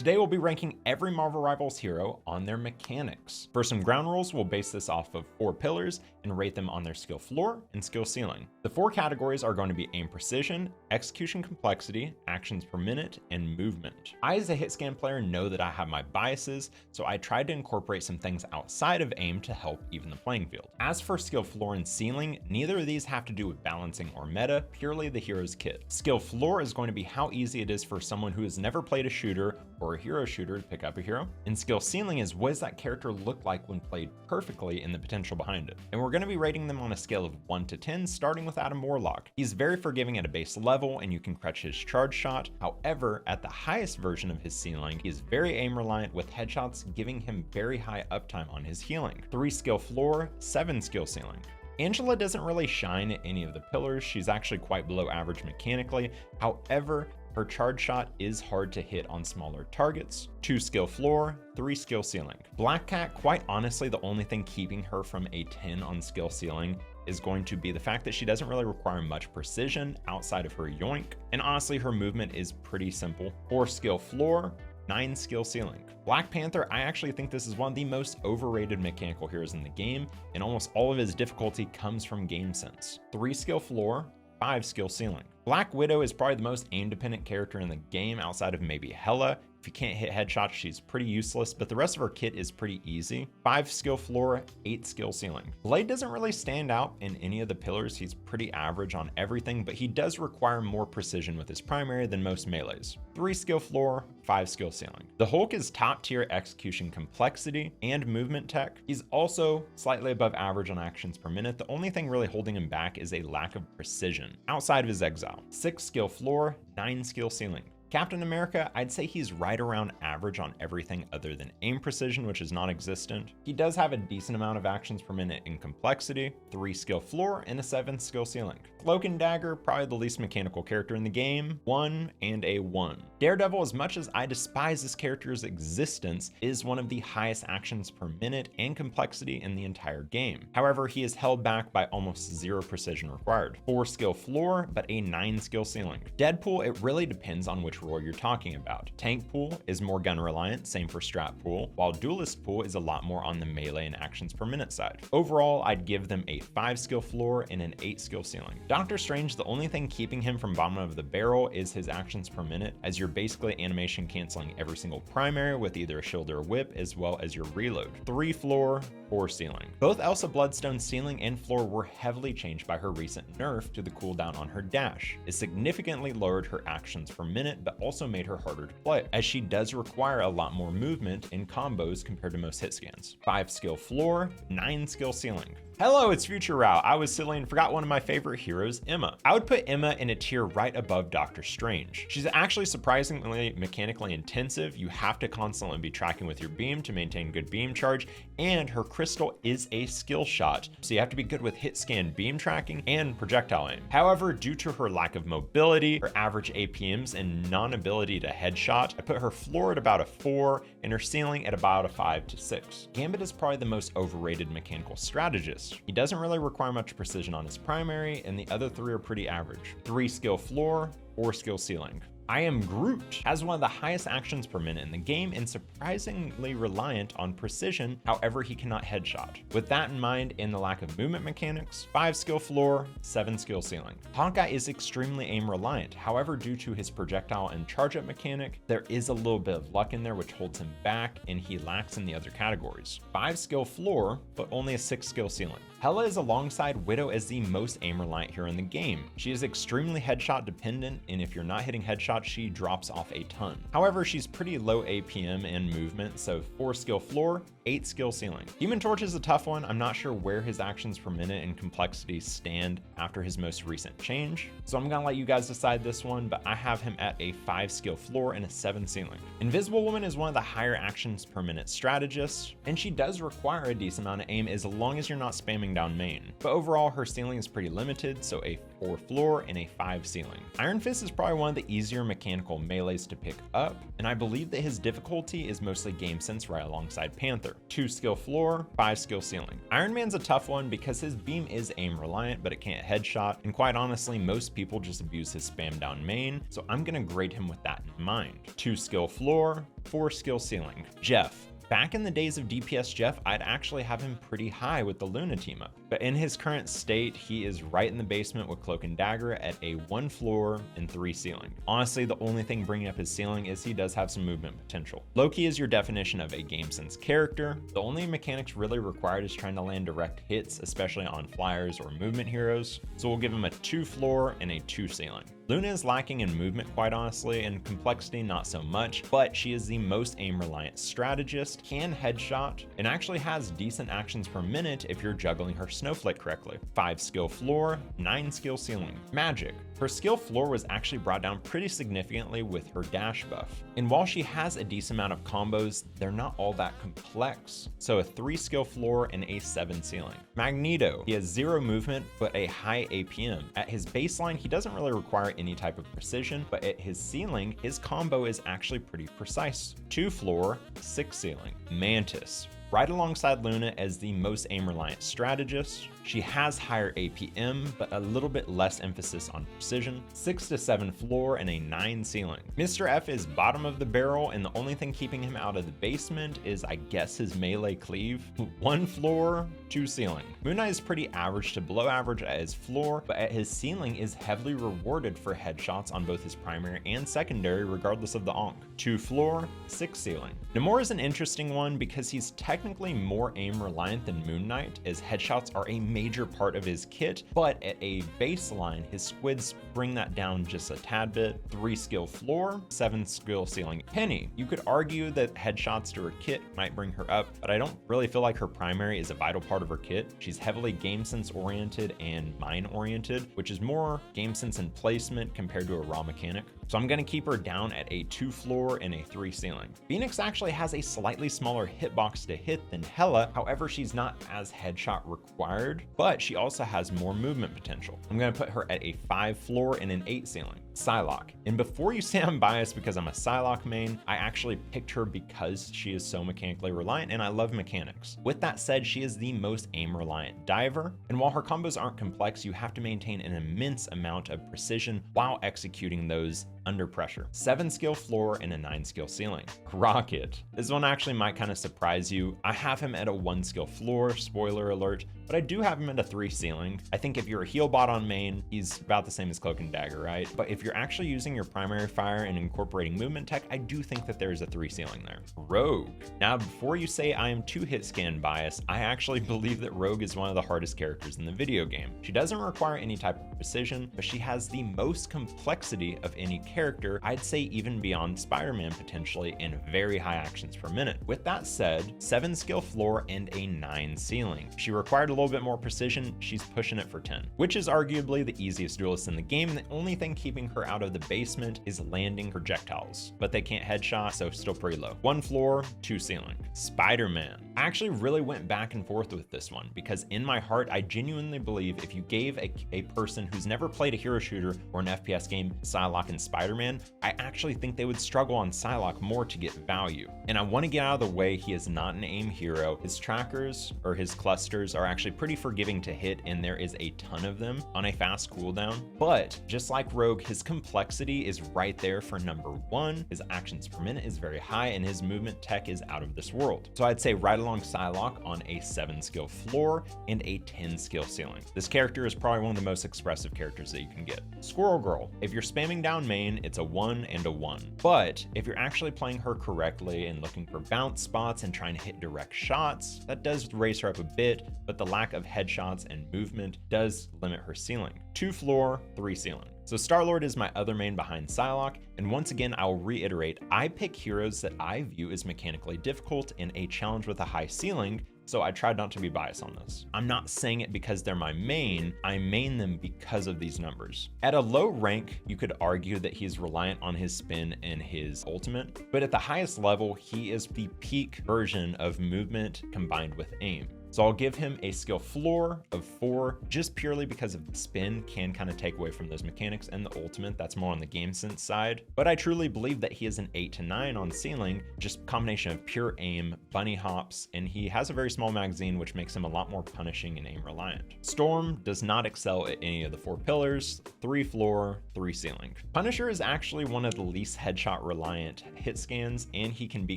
Today we'll be ranking every Marvel Rivals hero on their mechanics. For some ground rules, we'll base this off of 4 pillars and rate them on their skill floor and skill ceiling. The 4 categories are going to be aim precision, execution complexity, actions per minute, and movement. I, as a hit scan player, know that I have my biases, so I tried to incorporate some things outside of aim to help even the playing field. As for skill floor and ceiling, neither of these have to do with balancing or meta, purely the hero's kit. Skill floor is going to be how easy it is for someone who has never played a shooter or a hero shooter to pick up a hero. And skill ceiling is what does that character look like when played perfectly and the potential behind it. And we're going to be rating them on a scale of 1 to 10, starting with Adam Warlock. He's very forgiving at a base level and you can crutch his charge shot. However, at the highest version of his ceiling, he is very aim reliant with headshots giving him very high uptime on his healing. 3 skill floor, 7 skill ceiling. Angela doesn't really shine at any of the pillars. She's actually quite below average mechanically. However, her charge shot is hard to hit on smaller targets. 2 skill floor, 3 skill ceiling. Black Cat, quite honestly, the only thing keeping her from a 10 on skill ceiling is going to be the fact that she doesn't really require much precision outside of her yoink. And honestly, her movement is pretty simple. 4 skill floor, 9 skill ceiling. Black Panther, I actually think this is one of the most overrated mechanical heroes in the game, and almost all of his difficulty comes from game sense. 3 skill floor, 5 skill ceiling. Black Widow is probably the most aim-dependent character in the game outside of maybe Hela. If you can't hit headshots, she's pretty useless, but the rest of her kit is pretty easy. 5 skill floor, 8 skill ceiling. Blade doesn't really stand out in any of the pillars. He's pretty average on everything, but he does require more precision with his primary than most melees. 3 skill floor, 5 skill ceiling. The Hulk is top tier execution complexity and movement tech. He's also slightly above average on actions per minute. The only thing really holding him back is a lack of precision outside of his exile. 6 skill floor, 9 skill ceiling. Captain America, I'd say he's right around average on everything other than aim precision, which is non-existent. He does have a decent amount of actions per minute in complexity, 3 skill floor, and a 7 skill ceiling. Cloak and Dagger, probably the least mechanical character in the game, 1 and a 1. Daredevil, as much as I despise this character's existence, is one of the highest actions per minute and complexity in the entire game. However, he is held back by almost 0 precision required. 4 skill floor, but a 9 skill ceiling. Deadpool, it really depends on which role you're talking about. Tank pool is more gun reliant, same for strat pool, while duelist pool is a lot more on the melee and actions per minute side. Overall, I'd give them a 5 skill floor and an 8 skill ceiling. Doctor Strange, the only thing keeping him from bottom of the barrel is his actions per minute, as you're basically animation canceling every single primary with either a shield or a whip, as well as your reload. 3 floor, 4 ceiling. Both Elsa Bloodstone's ceiling and floor were heavily changed by her recent nerf to the cooldown on her dash. It significantly lowered her actions per minute, but also made her harder to play, as she does require a lot more movement in combos compared to most hit scans. 5 skill floor, 9 skill ceiling. Hello, it's Future Rao. I was silly and forgot one of my favorite heroes, Emma. I would put Emma in a tier right above Doctor Strange. She's actually surprisingly mechanically intensive. You have to constantly be tracking with your beam to maintain good beam charge, and her crystal is a skill shot, so you have to be good with hit scan beam tracking and projectile aim. However, due to her lack of mobility, her average APMs, and non-ability to headshot, I put her floor at about a 4 and her ceiling at about a 5 to 6. Gambit is probably the most overrated mechanical strategist. He doesn't really require much precision on his primary, and the other 3 are pretty average. 3 skill floor, 4 skill ceiling. I Am Groot has one of the highest actions per minute in the game and surprisingly reliant on precision, however he cannot headshot. With that in mind and the lack of movement mechanics, 5 skill floor, 7 skill ceiling. Hawkeye is extremely aim reliant, however due to his projectile and charge up mechanic, there is a little bit of luck in there which holds him back and he lacks in the other categories. 5 skill floor, but only a 6 skill ceiling. Hela is alongside Widow as the most aim reliant hero in the game. She is extremely headshot dependent, and if you're not hitting headshots, she drops off a ton. However, she's pretty low APM and movement, so 4 skill floor, 8 skill ceiling. Human Torch is a tough one. I'm not sure where his actions per minute and complexity stand after his most recent change, so I'm gonna let you guys decide this one, but I have him at a 5 skill floor and a 7 ceiling. Invisible Woman is one of the higher actions per minute strategists, and she does require a decent amount of aim as long as you're not spamming down main. But overall, her ceiling is pretty limited, so a 4 floor and a 5 ceiling. Iron Fist is probably one of the easier mechanical melees to pick up, and I believe that his difficulty is mostly game sense right alongside Panther. 2 skill floor, 5 skill ceiling. Iron Man's a tough one because his beam is aim reliant, but it can't headshot, and quite honestly, most people just abuse his spam down main, so I'm gonna grade him with that in mind. 2 skill floor, 4 skill ceiling. Jeff. Back in the days of DPS Jeff, I'd actually have him pretty high with the Luna team up. But in his current state, he is right in the basement with Cloak and Dagger at a 1 floor and 3 ceiling. Honestly, the only thing bringing up his ceiling is he does have some movement potential. Loki is your definition of a game sense character. The only mechanics really required is trying to land direct hits, especially on flyers or movement heroes. So we'll give him a 2 floor and a 2 ceiling. Luna is lacking in movement, quite honestly, and complexity not so much, but she is the most aim-reliant strategist, can headshot, and actually has decent actions per minute if you're juggling her snowflake correctly. 5 skill floor, 9 skill ceiling. Magic. Her skill floor was actually brought down pretty significantly with her dash buff. And while she has a decent amount of combos, they're not all that complex. So a 3 skill floor and a 7 ceiling. Magneto. He has 0 movement, but a high APM. At his baseline, he doesn't really require any type of precision, but at his ceiling, his combo is actually pretty precise. 2 floor, 6 ceiling. Mantis. Right alongside Luna as the most aim-reliant strategist. She has higher APM, but a little bit less emphasis on precision. 6 to 7 floor and a 9 ceiling. Mr. F is bottom of the barrel, and the only thing keeping him out of the basement is, I guess, his melee cleave. 1 floor, 2 ceiling. Moon Knight is pretty average to below average at his floor, but at his ceiling is heavily rewarded for headshots on both his primary and secondary, regardless of the onk. 2 floor, 6 ceiling. Namor is an interesting one because he's technically more aim reliant than Moon Knight, as headshots are a major part of his kit, but at a baseline, his squids bring that down just a tad bit. 3 skill floor, 7 skill ceiling. Penny, you could argue that headshots to her kit might bring her up, but I don't really feel like her primary is a vital part of her kit. She's heavily game sense oriented and mine oriented, which is more game sense and placement compared to a raw mechanic. So I'm gonna keep her down at a 2 floor and a 3 ceiling. Phoenix actually has a slightly smaller hitbox to hit than Hela, however, she's not as headshot required, but she also has more movement potential. I'm gonna put her at a 5 floor and an 8 ceiling. Psylocke. And before you say I'm biased because I'm a Psylocke main, I actually picked her because she is so mechanically reliant and I love mechanics. With that said, she is the most aim reliant diver, and while her combos aren't complex, you have to maintain an immense amount of precision while executing those under pressure. 7 skill floor and a 9 skill ceiling. Rocket. This one actually might kind of surprise you. I have him at a 1 skill floor, spoiler alert, but I do have him at a 3 ceiling. I think if you're a heal bot on main, he's about the same as Cloak and Dagger, right? But if you're actually using your primary fire and incorporating movement tech, I do think that there's a 3 ceiling there. Rogue. Now, before you say I am too hit scan biased, I actually believe that Rogue is one of the hardest characters in the video game. She doesn't require any type of precision, but she has the most complexity of any character, I'd say even beyond Spider-Man potentially, and very high actions per minute. With that said, 7 skill floor and a 9 ceiling. She required a little bit more precision, she's pushing it for 10, which is arguably the easiest duelist in the game. The only thing keeping her out of the basement is landing projectiles, but they can't headshot, so still pretty low. 1 floor, 2 ceiling. Spider-Man. I actually really went back and forth with this one because in my heart, I genuinely believe if you gave a person who's never played a hero shooter or an FPS game Psylocke and Spider-Man, I actually think they would struggle on Psylocke more to get value. And I want to get out of the way, he is not an aim hero. His trackers or his clusters are actually pretty forgiving to hit, and there is a ton of them on a fast cooldown. But just like Rogue, his complexity is right there for number 1. His actions per minute is very high, and his movement tech is out of this world. So I'd say right along Psylocke on a 7 skill floor and a 10 skill ceiling. This character is probably one of the most expressive characters that you can get. Squirrel Girl. If you're spamming down main, it's a 1 and a 1. But if you're actually playing her correctly and looking for bounce spots and trying to hit direct shots, that does raise her up a bit, but the lack of headshots and movement does limit her ceiling. 2 floor, 3 ceiling. So Star-Lord is my other main behind Psylocke, and once again, I will reiterate, I pick heroes that I view as mechanically difficult and a challenge with a high ceiling, so I tried not to be biased on this. I'm not saying it because they're my main, I main them because of these numbers. At a low rank, you could argue that he's reliant on his spin and his ultimate, but at the highest level, he is the peak version of movement combined with aim. So I'll give him a skill floor of 4, just purely because of the spin can kind of take away from those mechanics, and the ultimate, that's more on the game sense side. But I truly believe that he is an 8 to 9 on ceiling, just combination of pure aim, bunny hops, and he has a very small magazine, which makes him a lot more punishing and aim reliant. Storm does not excel at any of the 4 pillars, 3 floor, 3 ceiling. Punisher is actually one of the least headshot reliant hit scans, and he can be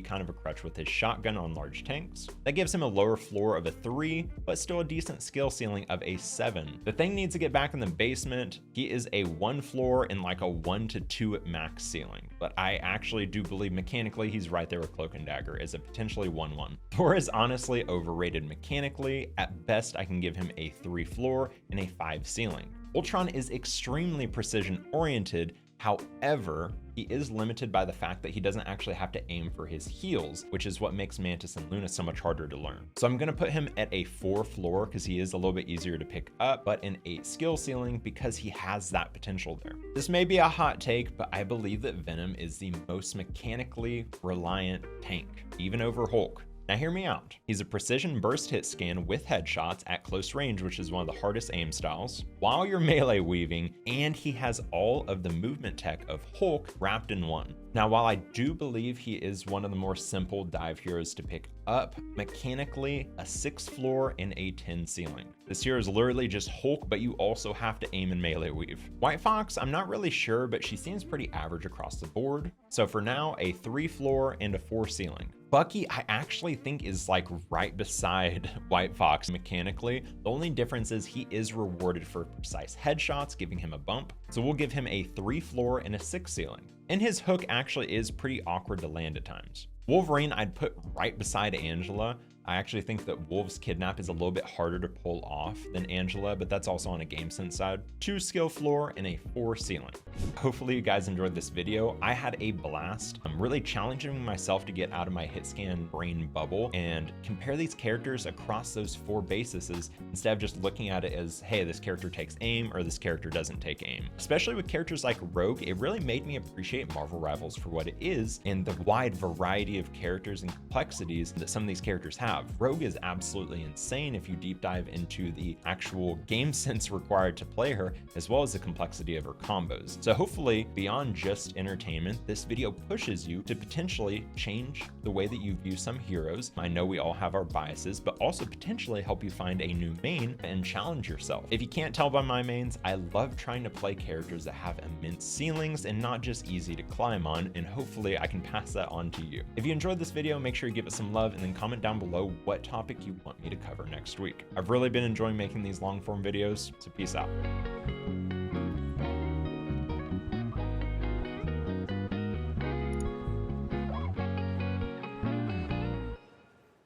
kind of a crutch with his shotgun on large tanks. That gives him a lower floor of a 3, but still a decent skill ceiling of a 7. The thing needs to get back in the basement. He is a 1 floor and like a 1 to 2 at max ceiling, but I actually do believe mechanically he's right there with Cloak and Dagger as a potentially 1-1. Thor is honestly overrated mechanically. At best, I can give him a 3 floor and a 5 ceiling. Ultron is extremely precision oriented. However, he is limited by the fact that he doesn't actually have to aim for his heals, which is what makes Mantis and Luna so much harder to learn. So I'm gonna put him at a 4 floor because he is a little bit easier to pick up, but an 8 skill ceiling because he has that potential there. This may be a hot take, but I believe that Venom is the most mechanically reliant tank, even over Hulk. Now hear me out. He's a precision burst hit scan with headshots at close range, which is one of the hardest aim styles, while you're melee weaving, and he has all of the movement tech of Hulk wrapped in one. Now, while I do believe he is one of the more simple dive heroes to pick up, mechanically, a 6 floor and a 10 ceiling. This hero is literally just Hulk, but you also have to aim and melee weave. White Fox, I'm not really sure, but she seems pretty average across the board. So for now, a 3 floor and a 4 ceiling. Bucky, I actually think is like right beside White Fox mechanically. The only difference is he is rewarded for precise headshots, giving him a bump. So we'll give him a 3 floor and a 6 ceiling. And his hook actually is pretty awkward to land at times. Wolverine, I'd put right beside Angela. I actually think that Wolf's kidnap is a little bit harder to pull off than Angela, but that's also on a game sense side. 2 skill floor and a 4 ceiling. Hopefully you guys enjoyed this video. I had a blast. I'm really challenging myself to get out of my hit scan brain bubble and compare these characters across those 4 bases instead of just looking at it as, hey, this character takes aim or this character doesn't take aim. Especially with characters like Rogue, it really made me appreciate Marvel Rivals for what it is and the wide variety of characters and complexities that some of these characters have. Rogue is absolutely insane if you deep dive into the actual game sense required to play her, as well as the complexity of her combos. So hopefully, beyond just entertainment, this video pushes you to potentially change the way that you view some heroes. I know we all have our biases, but also potentially help you find a new main and challenge yourself. If you can't tell by my mains, I love trying to play characters that have immense ceilings and not just easy to climb on, and hopefully I can pass that on to you. If you enjoyed this video, make sure you give it some love and then comment down below what topic you want me to cover next week. I've really been enjoying making these long form videos, so peace out.